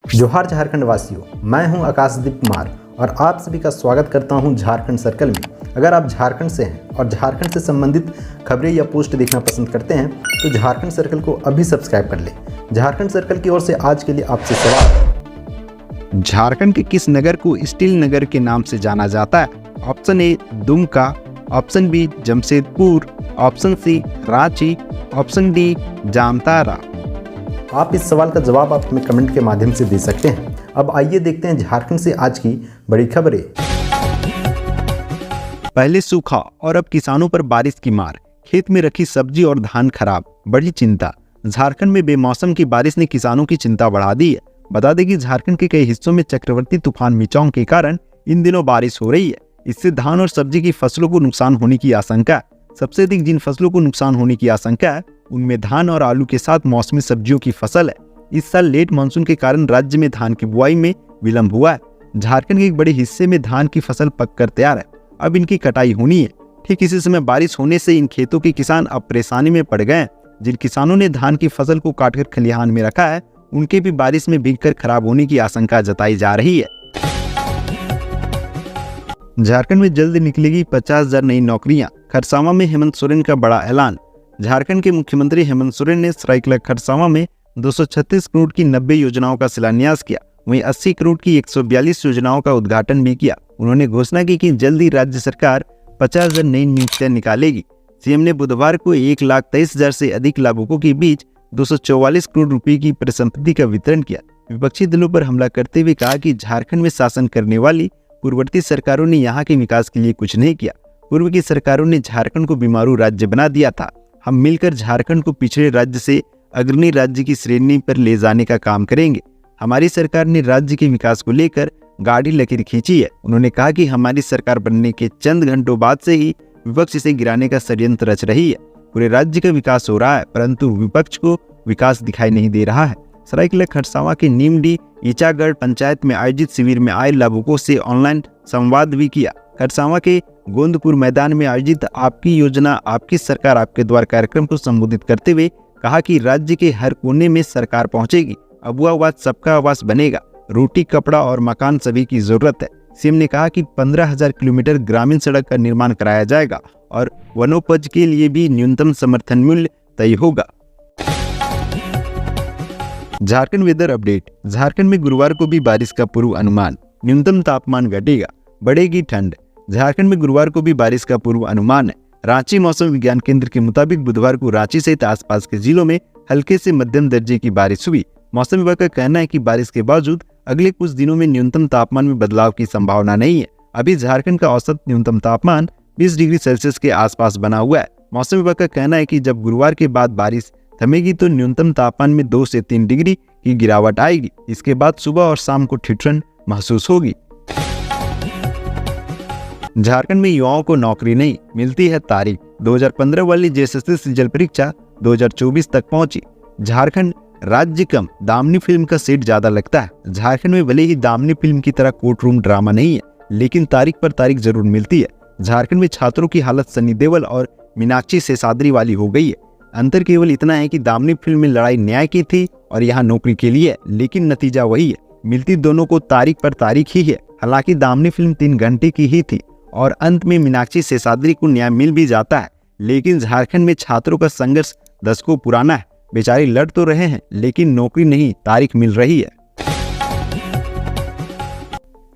जोहार झारखंड वासियों, मैं हूं आकाशदीप कुमार और आप सभी का स्वागत करता हूं झारखंड सर्कल में। अगर आप झारखंड से हैं और झारखंड से संबंधित खबरें या पोस्ट देखना पसंद करते हैं तो झारखंड सर्कल को अभी सब्सक्राइब कर लें। झारखंड सर्कल की ओर से आज के लिए आपसे सवाल। झारखंड के किस नगर को स्टील नगर के नाम से जाना जाता है? Option A Dumka, option B Jamshedpur, option C Ranchi, option D Jamtara. आप इस सवाल का जवाब आप हमें कमेंट के माध्यम से दे सकते हैं। अब आइए देखते हैं झारखंड से आज की बड़ी खबरें। पहले सूखा और अब किसानों पर बारिश की मार, खेत में रखी सब्जी और धान खराब, बड़ी चिंता। झारखंड में बेमौसम की बारिश ने किसानों की चिंता बढ़ा दी है। बता दें कि झारखंड के कई हिस्सों में चक्रवर्ती तूफान मिचांग के कारण इन दिनों बारिश हो रही है। इससे धान और सब्जी की फसलों को नुकसान होने की आशंका है। सबसे अधिक जिन फसलों को नुकसान होने की आशंका है उनमें धान और आलू के साथ मौसमी सब्जियों की फसल है। इस साल लेट मानसून के कारण राज्य में धान की बुआई में विलंब हुआ है। झारखंड के एक बड़े हिस्से में धान की फसल पककर तैयार है, अब इनकी कटाई होनी है। ठीक इसी समय बारिश होने से इन खेतों के किसान अब परेशानी में पड़ गए हैं। जिन किसानों ने धान की फसल को काटकर खलिहान में रखा है उनके भी बारिश में भीगकर खराब होने की आशंका जताई जा रही है। झारखंड में जल्द निकलेगी 50,000 नई नौकरियां, खरसावां में हेमंत सोरेन का बड़ा ऐलान। झारखंड के मुख्यमंत्री हेमंत सोरेन ने सरायकेला खरसावां में 236 करोड़ की 90 योजनाओं का शिलान्यास किया। वहीं 80 करोड़ की 142 योजनाओं का उद्घाटन भी किया। उन्होंने घोषणा की कि जल्द ही राज्य सरकार 50,000 नई नियुक्तियां निकालेगी। सीएम ने बुधवार को 1,23,000 से अधिक लाभुकों के बीच 244 करोड़ रुपए की परिसंपत्ति का वितरण किया। विपक्षी दलों पर हमला करते हुए कहा कि झारखंड में शासन करने वाली पूर्ववर्ती सरकारों ने यहाँ के विकास के लिए कुछ नहीं किया। पूर्व की सरकारों ने झारखंड को बीमारू राज्य बना दिया था। हम मिलकर झारखंड को पिछड़े राज्य से अग्रणी राज्य की श्रेणी पर ले जाने का काम करेंगे। हमारी सरकार ने राज्य के विकास को लेकर गाड़ी लकीर खींची है। उन्होंने कहा कि हमारी सरकार बनने के चंद घंटों बाद से ही विपक्ष इसे गिराने का षड्यंत्र रच रही है। पूरे राज्य का विकास हो रहा है परंतु विपक्ष को विकास दिखाई नहीं दे रहा है। सरायकेला खरसावां के नीमडी ईचागढ़ पंचायत में आयोजित शिविर में आए लाभुकों से ऑनलाइन संवाद भी किया। खरसावां के गोंदपुर मैदान में आयोजित आपकी योजना आपकी सरकार आपके द्वार कार्यक्रम को संबोधित करते हुए कहा कि राज्य के हर कोने में सरकार पहुंचेगी। अबुआबाद सबका आवास बनेगा। रोटी कपड़ा और मकान सभी की जरूरत है। सीएम ने कहा कि 15,000 किलोमीटर ग्रामीण सड़क का निर्माण कराया जाएगा और वनोपज के लिए भी न्यूनतम समर्थन मूल्य तय होगा। Jharkhand weather update. झारखंड में गुरुवार को भी बारिश का पूर्व अनुमान, न्यूनतम तापमान घटेगा, बढ़ेगी ठंड। झारखंड में गुरुवार को भी बारिश का पूर्व अनुमान है। रांची मौसम विज्ञान केंद्र के मुताबिक बुधवार को रांची सहित आसपास के जिलों में हल्के से मध्यम दर्जे की बारिश हुई। मौसम विभाग का कहना है कि बारिश के बावजूद अगले कुछ दिनों में न्यूनतम तापमान में बदलाव की संभावना नहीं है। अभी झारखंड का औसत न्यूनतम तापमान 20 डिग्री सेल्सियस के आसपास बना हुआ है। मौसम विभाग का कहना है कि जब गुरुवार के बाद बारिश थमेगी तो न्यूनतम तापमान में 2 से 3 डिग्री की गिरावट आएगी। इसके बाद सुबह और शाम को ठिठुरन महसूस होगी। झारखंड में युवाओं को नौकरी नहीं मिलती है तारीख। 2015 वाली जेएसएससी सिजल परीक्षा 2024 तक पहुंची। झारखंड राज्य कम दामनी फिल्म का सेट ज्यादा लगता है। झारखंड में भले ही दामनी फिल्म की तरह कोर्ट रूम ड्रामा नहीं है लेकिन तारीख पर तारीख जरूर मिलती है। झारखंड में छात्रों की हालत सनी देओल और मीनाक्षी शेषाद्री वाली हो गई है। अंतर केवल इतना है कि दामनी फिल्म में लड़ाई न्याय की थी और यहाँ नौकरी के लिए, लेकिन नतीजा वही है। मिलती दोनों को तारीख पर तारीख ही है। हालांकि दामनी फिल्म 3 घंटे की ही थी और अंत में मीनाक्षी शेषाद्री को न्याय मिल भी जाता है। लेकिन झारखंड में छात्रों का संघर्ष दशकों पुराना है। बेचारे लड़ तो रहे हैं लेकिन नौकरी नहीं तारीख मिल रही है।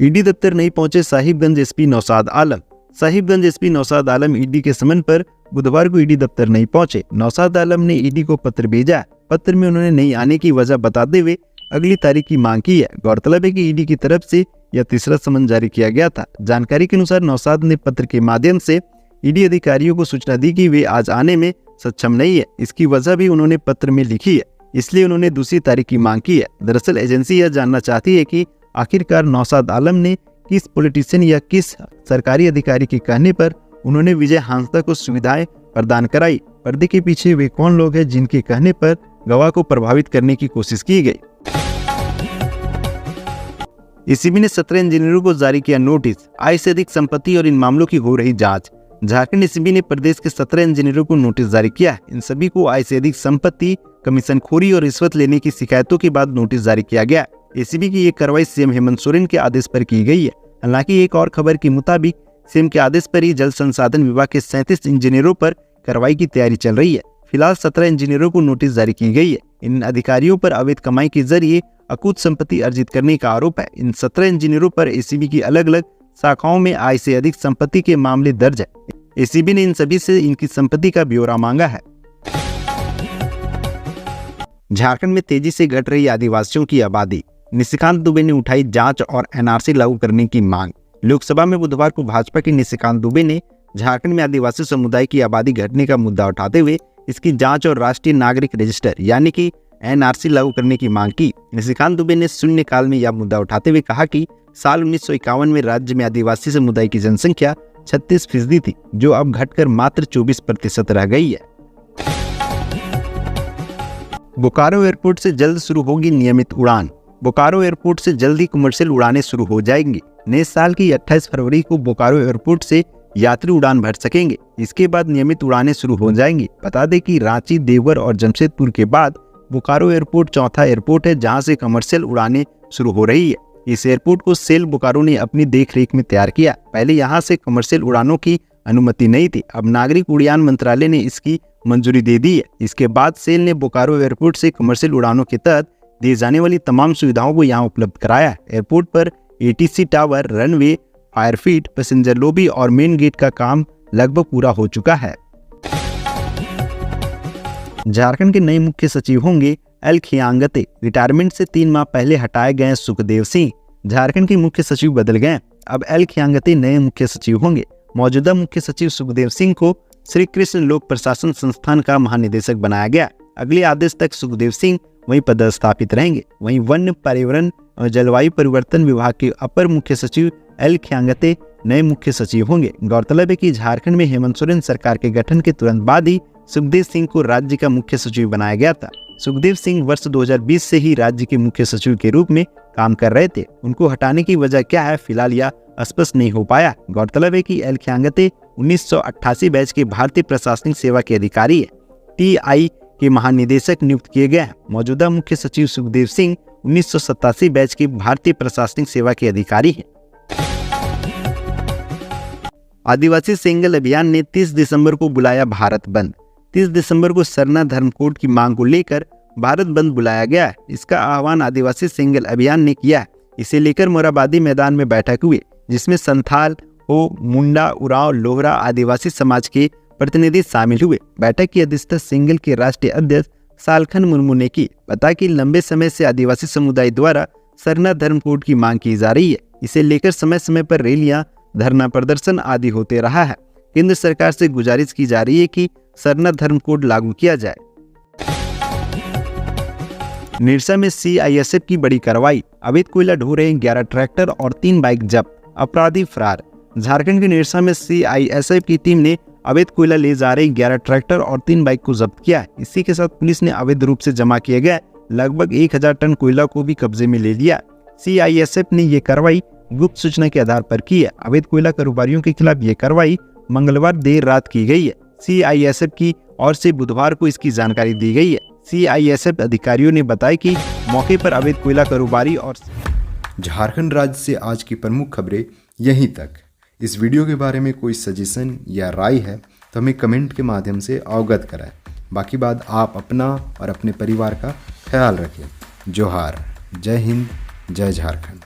ईडी दफ्तर नहीं पहुंचे Sahibganj SP Naushad Alam. Sahibganj SP Naushad Alam ED के समन पर बुधवार को ईडी दफ्तर नहीं पहुंचे। नौशाद आलम ने ईडी को पत्र भेजा। पत्र में उन्होंने नहीं आने की वजह बताते हुए अगली तारीख की मांग की है। गौरतलब है कि ईडी की तरफ से यह तीसरा समन जारी किया गया था। जानकारी के अनुसार नौशाद ने पत्र के माध्यम से ईडी अधिकारियों को सूचना दी कि वे आज आने में सक्षम नहीं है। इसकी वजह भी उन्होंने पत्र में लिखी है, इसलिए उन्होंने दूसरी तारीख की मांग की है। दरअसल एजेंसी यह जानना चाहती है कि आखिरकार नौशाद आलम ने किस पॉलिटिशियन या किस सरकारी अधिकारी के कहने पर उन्होंने विजय हांसदा को सुविधाएं प्रदान कराई। पर्दे के पीछे वे कौन लोग हैं जिनके कहने पर गवाह को प्रभावित करने की कोशिश की गई। एसीबी ने 17 इंजीनियरों को जारी किया नोटिस, आय से अधिक संपत्ति और इन मामलों की हो रही जांच। झारखंड एसीबी ने प्रदेश के 17 इंजीनियरों को नोटिस जारी किया है। इन सभी को आय से अधिक संपत्ति, कमीशनखोरी और रिश्वत लेने की शिकायतों के बाद नोटिस जारी किया गया। एसीबी की ये कार्रवाई सीएम हेमंत सोरेन के आदेश पर की गई है। हालांकि एक और खबर के मुताबिक सीएम के आदेश पर ही जल संसाधन विभाग के 37 इंजीनियरों पर कार्रवाई की तैयारी चल रही है। फिलहाल 17 इंजीनियरों को नोटिस जारी की गई है। इन अधिकारियों पर अवैध कमाई के जरिए अकूत संपत्ति अर्जित करने का आरोप है। इन 17 इंजीनियरों पर एसीबी की अलग अलग शाखाओं में आय से अधिक संपत्ति के मामले दर्ज है। एसीबी ने इन सभी से इनकी संपत्ति का ब्यौरा मांगा है। झारखंड में तेजी से घट रही आदिवासियों की आबादी, निशिकांत दुबे ने उठाई जांच और एनआरसी लागू करने की मांग। लोकसभा में बुधवार को भाजपा के निशिकांत दुबे ने झारखंड में आदिवासी समुदाय की आबादी घटने का मुद्दा उठाते हुए इसकी जांच और राष्ट्रीय नागरिक रजिस्टर यानी कि एनआरसी लागू करने की मांग की। निशिकांत दुबे ने शून्यकाल में यह मुद्दा उठाते हुए कहा कि साल 1951 में राज्य में आदिवासी समुदाय की जनसंख्या 36% थी, जो अब घटकर मात्र 24% रह गई है। बोकारो एयरपोर्ट से जल्द शुरू होगी नियमित उड़ान। बोकारो एयरपोर्ट से जल्द ही कमर्शियल उड़ानें शुरू हो जाएंगी। नए साल की 28 फरवरी को बोकारो एयरपोर्ट से यात्री उड़ान भर सकेंगे। इसके बाद नियमित उड़ानें शुरू हो जाएंगी। बता दें कि रांची, देवघर और जमशेदपुर के बाद बोकारो एयरपोर्ट चौथा एयरपोर्ट है जहां से कमर्शियल उड़ानें शुरू हो रही है। इस एयरपोर्ट को सेल बोकारो ने अपनी देखरेख में तैयार किया। पहले यहां से कमर्शियल उड़ानों की अनुमति नहीं थी, अब नागरिक उड्डयन मंत्रालय ने इसकी मंजूरी दे दी है। इसके बाद सेल ने बोकारो एयरपोर्ट से कमर्शियल उड़ानों के तहत दी जाने वाली तमाम सुविधाओं को यहां उपलब्ध कराया है। एयरपोर्ट पर एटीसी टावर, रनवे, फायरफीट, पैसेंजर लॉबी और मेन गेट का काम लगभग पूरा हो चुका है। झारखंड के नए मुख्य सचिव होंगे एल खियांगते। रिटायरमेंट से 3 माह पहले हटाए गए सुखदेव सिंह झारखंड के मुख्य सचिव बदल गए। अब एल खियांगते नए मुख्य सचिव होंगे। मौजूदा मुख्य सचिव सुखदेव सिंह को श्री कृष्ण लोक प्रशासन संस्थान का महानिदेशक बनाया गया। अगले आदेश तक सुखदेव सिंह वहीं पदस्थापित रहेंगे। वहीं वन्य, पर्यावरण और जलवायु परिवर्तन विभाग के अपर मुख्य सचिव एल खियांगते नए मुख्य सचिव होंगे। गौरतलब है कि झारखंड में हेमंत सोरेन सरकार के गठन के तुरंत बाद ही सुखदेव सिंह को राज्य का मुख्य सचिव बनाया गया था। सुखदेव सिंह वर्ष 2020 से ही राज्य के मुख्य सचिव के रूप में काम कर रहे थे। उनको हटाने की वजह क्या है, फिलहाल यह स्पष्ट नहीं हो पाया। गौरतलब है कि एल खियांगते 1988 बैच के भारतीय प्रशासनिक सेवा के अधिकारी है, टीआई के महानिदेशक नियुक्त किए गए हैं। मौजूदा मुख्य सचिव सुखदेव सिंह 1987 बैच के भारतीय प्रशासनिक सेवा के अधिकारी हैं। आदिवासी सेंगल अभियान ने 30 दिसंबर को बुलाया भारत बंद। 30 दिसंबर को सरना धर्म कोड की मांग को लेकर भारत बंद बुलाया गया है। इसका आह्वान आदिवासी सेंगल अभियान ने किया है। इसे लेकर मोराबादी मैदान में बैठक हुई, जिसमें संथाल, हो, मुंडा, उरांव, लोहरा आदिवासी समाज के प्रतिनिधि शामिल हुए। बैठक की अध्यक्षता सेंगल के राष्ट्रीय अध्यक्ष सालखन मुर्मू ने की। बता कि लंबे समय से आदिवासी समुदाय द्वारा सरना धर्म कोड की मांग की जा रही है। इसे लेकर समय समय पर रैलियां, धरना प्रदर्शन आदि होते रहा है। केंद्र सरकार से गुजारिश की जा रही है कि सरना धर्म कोड लागू किया जाए। निरसा में सीआईएसएफ की बड़ी कार्रवाई, अवैध कोयला ढो रहे 11 ट्रैक्टर और 3 बाइक जब्त, अपराधी फरार। झारखंड के निरसा में सीआईएसएफ की टीम ने अवैध कोयला ले जा रहे 11 ट्रैक्टर और 3 बाइक को जब्त किया। इसी के साथ पुलिस ने अवैध रूप से जमा किए गए लगभग 1000 टन कोयला को भी कब्जे में ले लिया। सीआईएसएफ ने ये कार्रवाई गुप्त सूचना के आधार पर की है। अवैध कोयला कारोबारियों के खिलाफ ये कार्रवाई मंगलवार देर रात की गई है। सीआईएसएफ की ओर से बुधवार को इसकी जानकारी दी गई है। सीआईएसएफ अधिकारियों ने बताया कि मौके पर अवैध कोयला कारोबारी और झारखंड राज्य से आज की प्रमुख खबरें यहीं तक। इस वीडियो के बारे में कोई सजेशन या राय है तो हमें कमेंट के माध्यम से अवगत कराएं। बाकी बात आप अपना और अपने परिवार का ख्याल रखें। जोहार, जय हिंद, जय झारखंड।